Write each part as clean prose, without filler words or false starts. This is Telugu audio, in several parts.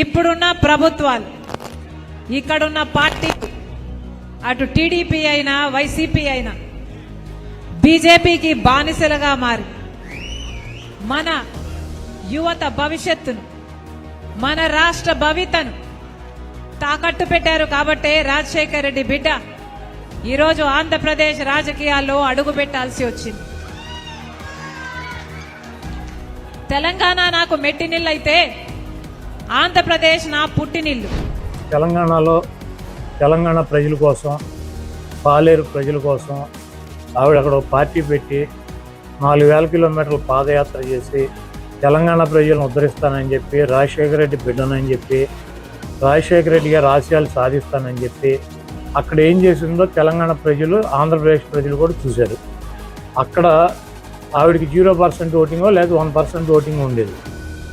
ఇప్పుడున్న ప్రభుత్వాలు, ఇక్కడున్న పార్టీ, అటు టీడీపీ అయినా వైసీపీ అయినా బీజేపీకి బానిసలుగా మారి మన యువత భవిష్యత్తును, మన రాష్ట్ర భవితను తాకట్టు పెట్టారు. కాబట్టే రాజశేఖర్ రెడ్డి బిడ్డ ఈరోజు ఆంధ్రప్రదేశ్ రాజకీయాల్లో అడుగు పెట్టాల్సి వచ్చింది. తెలంగాణ నాకు మెట్టినిల్లు అయితే ఆంధ్రప్రదేశ్ నా పుట్టినిల్లు. తెలంగాణలో తెలంగాణ ప్రజల కోసం, పాలేరు ప్రజల కోసం ఆవిడ అక్కడ పార్టీ పెట్టి 4000 కిలోమీటర్లు పాదయాత్ర చేసి తెలంగాణ ప్రజలను ఉద్ధరిస్తానని చెప్పి, రాజశేఖర రెడ్డి బిడ్డనని చెప్పి, రాజశేఖర రెడ్డి గారి ఆశయాలు సాధిస్తానని చెప్పి అక్కడ ఏం చేసిందో తెలంగాణ ప్రజలు, ఆంధ్రప్రదేశ్ ప్రజలు కూడా చూశారు. అక్కడ ఆవిడకి 0% ఓటింగో లేదా 1% ఓటింగ్ ఉండేది.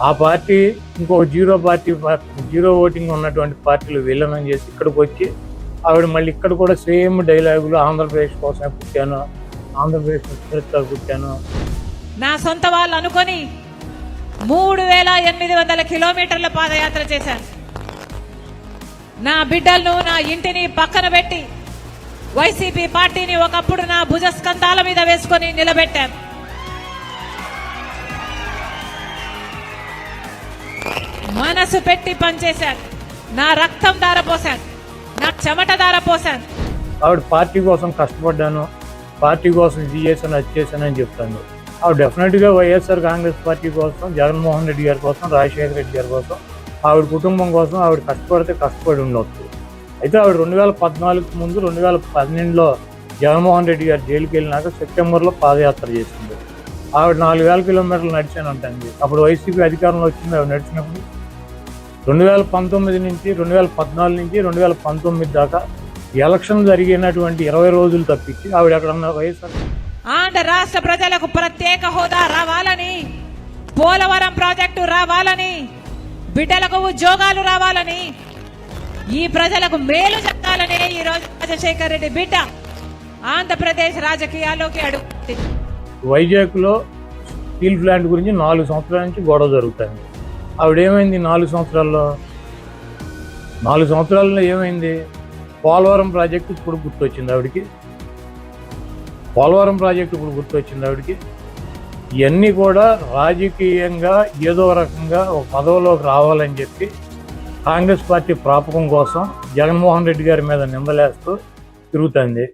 ఆ పార్టీ ఇంకో జీరో ఓటింగ్ ఉన్నటువంటి పార్టీలు విలీనం చేసి ఇక్కడికి వచ్చి ఆవిడ మళ్ళీ ఇక్కడ కూడా సేమ్ డైలాగులు, ఆంధ్రప్రదేశ్ కోసమే పుట్టాను, ఆంధ్రప్రదేశ్ చరిత్ర పుట్టాను. నా సొంత వాళ్ళు అనుకొని 3800 కిలోమీటర్ల పాదయాత్ర చేశాను. నా బిడ్డలను, నా ఇంటిని పక్కన పెట్టి వైసీపీ పార్టీని ఒకప్పుడు నా భుజస్కంధాల మీద వేసుకొని నిలబెట్టాను. మనసు పెట్టి పనిచేశాను. నా రక్తం ధారపోశాను, నా చెమట ధారపోశాను. ఆవిడ పార్టీ కోసం కష్టపడ్డాను, పార్టీ కోసం ఇది చేశాను, అది చేశానని చెప్తాను. ఆవిడ డెఫినెట్గా వైఎస్ఆర్ కాంగ్రెస్ పార్టీ కోసం, జగన్మోహన్ రెడ్డి గారి కోసం, రాజశేఖర రెడ్డి గారి కోసం, ఆవిడ కుటుంబం కోసం ఆవిడ కష్టపడి ఉండవచ్చు. అయితే ఆవిడ 2014 ముందు 2012లో జగన్మోహన్ రెడ్డి గారు జైలుకి వెళ్ళినాక సెప్టెంబర్లో పాదయాత్ర చేసింది. ఆవిడ 4000 కిలోమీటర్లు నడిచానంటండి. అప్పుడు వైసీపీ అధికారంలో వచ్చింది. ఆవిడ నడిచినప్పుడు 2014 నుంచి 2019 దాకా ఎలక్షన్ జరిగినటువంటి 20 రోజులు తప్పించి ఆవిడ ఎక్కడన్నా వైఎస్ఆర్ ఆంధ్ర రాష్ట్ర ప్రజలకు ప్రత్యేక హోదా రావాలని, పోలవరం ప్రాజెక్టు రావాలని, బిడ్డలకు ఉద్యోగాలు రావాలని, ఈ ప్రజలకు మేలు జరగాలని ఈరోజు రాజశేఖర్ రెడ్డి బిడ్డ ఆంధ్రప్రదేశ్ రాజకీయాల్లోకి అడుగుతుంది. వైజాగ్లో స్టీల్ ప్లాంట్ గురించి 4 సంవత్సరాల నుంచి గొడవ జరుగుతుంది. ఆవిడేమైంది 4 సంవత్సరాల్లో ఏమైంది? పోలవరం ప్రాజెక్టు ఇప్పుడు గుర్తొచ్చింది ఆవిడికి. ఇవన్నీ కూడా రాజకీయంగా ఏదో రకంగా ఒక పదవిలోకి రావాలని చెప్పి కాంగ్రెస్ పార్టీ ప్రాపకం కోసం జగన్మోహన్ రెడ్డి గారి మీద నిందలేస్తూ తిరుగుతుంది.